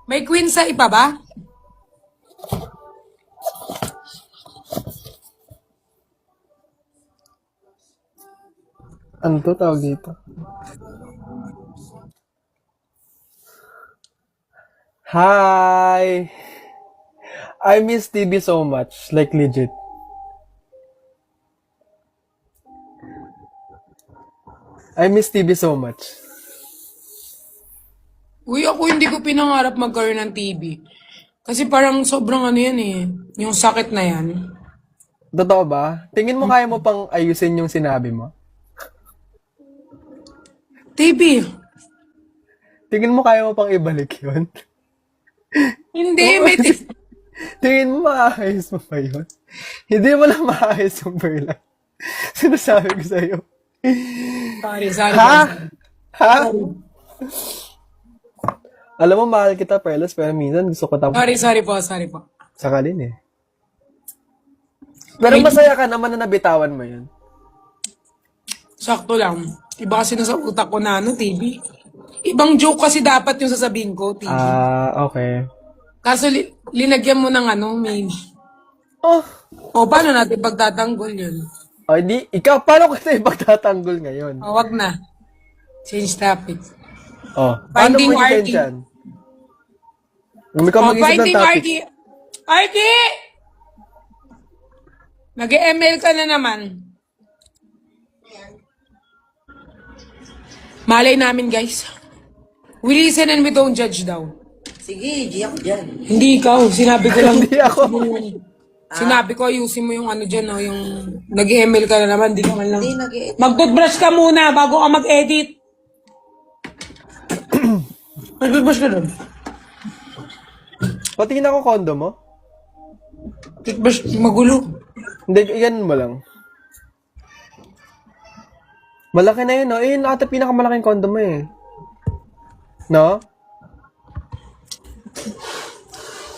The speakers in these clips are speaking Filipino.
May queen sa iba ba? Ano to tawag dito? Hi! I miss TV so much. Like, legit. I miss TV so much. Uy, ako hindi ko pinangarap magkaroon ng TV. Kasi parang sobrang ano yan eh. Yung sakit na yan. Totoo ba? Tingin mo kaya mo pang ayusin yung sinabi mo? TV. Tingin mo kaya mo pang ibalik yun? Hindi, may TV. Tingin mo maayos mo pa yun? Hindi mo na maayos yung Perla. Sinasabi ko sa'yo. Sorry. Ha? Ha? Alam mo, mahal kita, Perlas, pero minsan gusto ko tapos Sorry po. sakalin eh. Pero masaya ka naman na nabitawan mo yun. Sakto lang. Iba kasi nasa utak ko na TV. Ibang joke kasi dapat yung sasabihin ko, TV. Okay. Kaso linagyan mo ng may... Oh, O, paano natin pagtatanggol yun? di, ikaw, paano ka na ipagtatanggol ngayon? O, wag na. Change topic. Paano Finding mo i-defend Artie. yan? Ikaw mag-isip ng Finding topic. Artie. Artie! Nag-ML ka na naman. Malay namin, guys. We listen and we don't judge daw. Sige, di ako dyan. Hindi ikaw. Sinabi ko lang. Hindi ako. Sinabi ko, ayusin mo yung dyan, yung nag-ML ka na naman. Di ka man lang. Hindi, nag-edit. Mag-toothbrush ka muna bago ka mag-edit. Mag-toothbrush ka doon. Patingin ako kondo mo? Toothbrush, magulo. Hindi, yan mo lang. Malaki na yun, no? Eh, yun ata pinakamalaking kondo mo eh. No?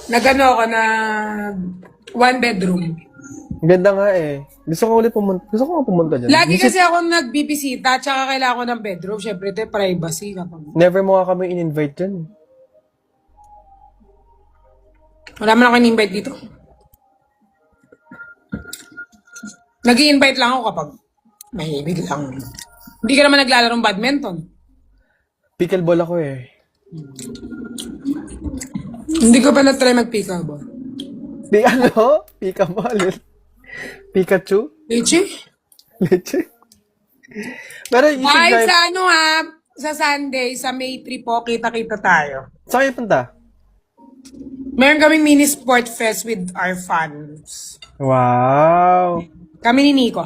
Nagano ako na one bedroom. Ganda nga eh. Gusto ko pumunta dyan. Lagi kasi ako nagbibisita, tsaka kailangan ko ng bedroom. Siyempre, ito privacy. Never mo nga kami in-invite dyan. Wala man ako in-invite dito. Nag-i-invite lang ako kapag mahibig lang. Hindi ka naman naglalarong badminton. Pickleball ako eh. Hindi ko pa na-try mag-pickleball. Di ano? Pickleball. Pikachu? Leche? Leche? Pero you should Ay, drive... sa Sunday, sa May 3 po, kita-kita tayo. Saan kayo punta? Meron kaming mini sport fest with our fans. Wow. Kami ni Nico.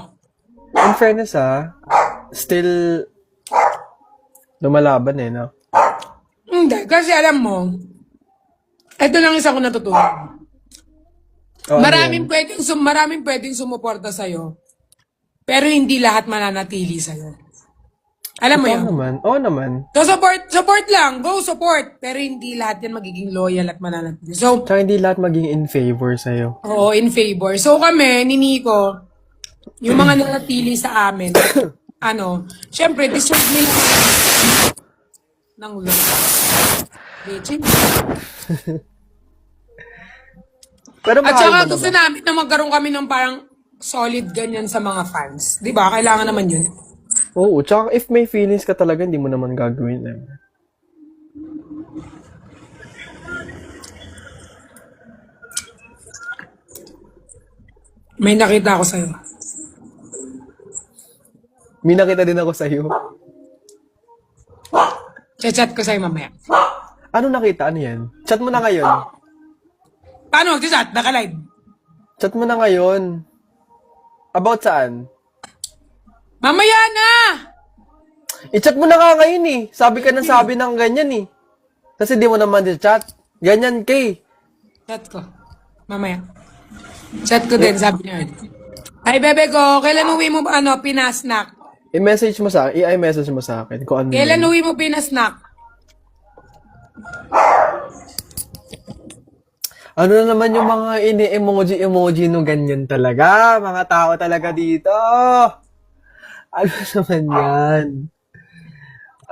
In fairness still lumalaban eh, no? Hindi, kasi alam mo, ito lang isa ko natutunan. Oh, Maraming pwedeng sumuporta sa'yo, pero hindi lahat mananatili sa'yo. Alam mo yun? Oo naman. So support lang, go support, pero hindi lahat yan magiging loyal at mananatili. So, Tsaka hindi lahat maging in favor sa'yo. oo, in favor. So kami, ni Nico, yung mga nanatili sa amin, syempre, deserve nila ng love. Bitchin. Pero At mahal saka mo gusto naman. namin na magkaroon kami ng parang solid ganyan sa mga fans. Di ba? Kailangan naman yun. Oo, tsaka if may feelings ka talaga, hindi mo naman gagawin. May nakita ako sa'yo. May nakita din ako sa'yo. Chat ko sa'yo mamaya. Ano nakita? Ano yan? Chat mo na ngayon. Paano mag-chat? Naka-live. Chat mo na ngayon. About saan? Mamaya na! I-chat mo na nga ngayon eh. Sabi ka na sabi ng ganyan eh. Kasi di mo naman di-chat. Ganyan kay. Chat ko. Mamaya. Chat ko din, sabi niya. Ay, bebe ko, kailan uwi mo pinasnack? I-message mo sa akin. I-message mo sa akin kung ano Kailan yun. uwi mo pinasnack? Ano na naman yung mga ini-emoji no ganyan talaga. Mga tao talaga dito. Ano naman yan?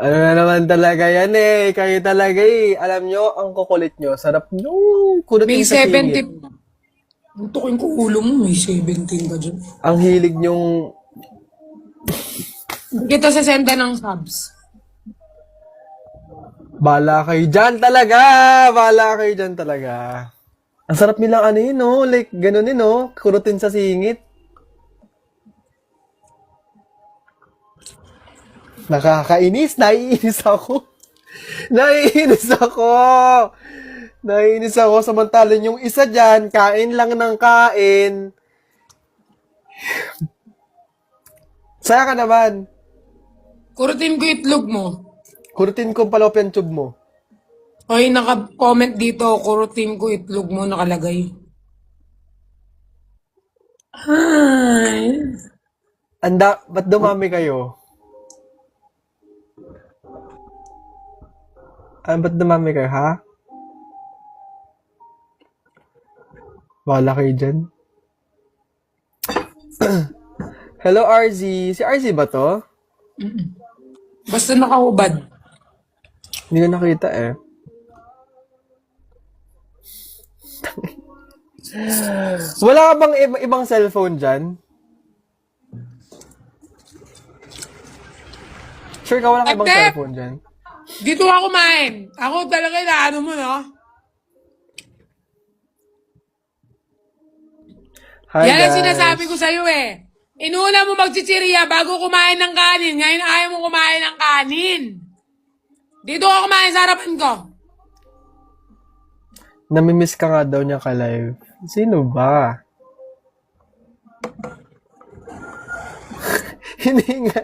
Ano na naman talaga yan eh. Kayo talaga eh. Alam nyo, ang kukulit nyo. Sarap nyo. Kulitin May sa singit. 70. Tutukin ko ulo mo, may 17 ka dyan. Ang hilig nyong... Kita sa senda ng subs. Bala kayo dyan talaga. Bala kayo dyan talaga. Ang sarap nilang ano yun, no? Like, ganun yun, no? Kurutin sa singit. Nakakainis. Naiinis ako. Naiinis ako. Naiinis ako. Samantalan yung isa dyan, kain lang ng kain. Saya ka naman. Kurutin ko itlog mo. Kurutin ko fallopian tube mo. Ay, naka-comment dito, kurutin ko itlog mo, nakalagay. Hi. Ba't dumami kayo? Ba't dumami kayo, ha? Wala kayo dyan. Hello, RZ. Si RZ ba to? Basta nakahubad. Hindi ko nakita eh. Wala ka bang ibang cellphone dyan? Sure ka wala ka ibang Ate! cellphone dyan? Dito ako kumain. Ako talaga na ano mo, no? Hi Yan ang guys. sinasabi ko sa'yo eh. Inuna mo magchichirya bago kumain ng kanin. Ngayon ayaw mo kumain ng kanin. Dito ako kumain sa harapan ko. Namimiss ka nga daw niya ka-live. Sino ba? Hindi nga.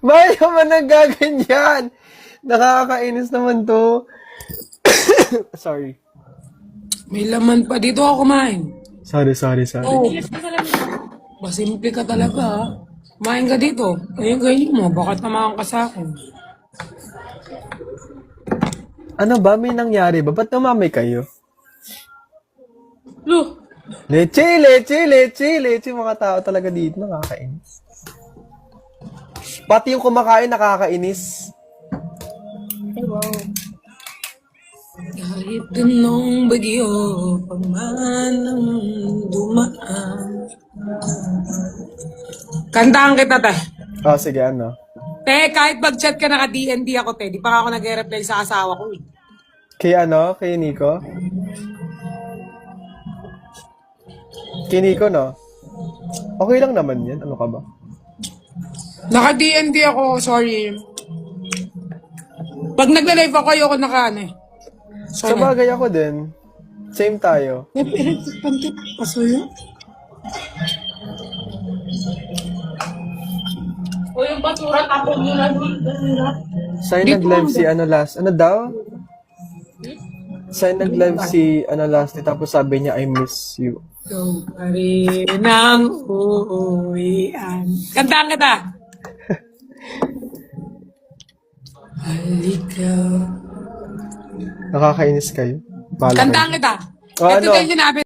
Bakit ka man nagaganyan? Nakakainis naman to. Sorry. May laman pa. Dito ako kumain. Sorry. Oh. Basimple ka talaga, ha? Kumain ka dito. Ayun, ganyan mo. Bakit naman ka sa akin? Ano ba? May nangyari ba? Ba't namamay kayo? Look. Leche. Mga tao talaga dito nakakainis. Pati yung kumakain nakakainis. Kahit ganong bagyo, pagman ang dumaan. Kantahan kita, te. Oh, sige, ano? Te, kahit mag-chat ka naka-DND ako, te. Di pa ako nag-reply sa asawa ko, eh. Kay Nico? Kay Nico, no? Okay lang naman yan. Ano ka ba? Naka-DND ako, sorry. Pag nagla-live ako, ayoko naka-ano, eh. Sa Sorry. bagay ako din. Same tayo. Eh, pero pantit, paso yun? O yung basura, tapon nyo na doon. Sa'yo nag-live si ano last? Ano daw? Sa'yo nag-live si ano last? Tapos sabi niya, I miss you. Ikaw pa rin ang uuwian. Kantaan kita. Halika. Nakakainis kayo. Bahala kayo. Kantaan kita. O, Ito ano? din sinabi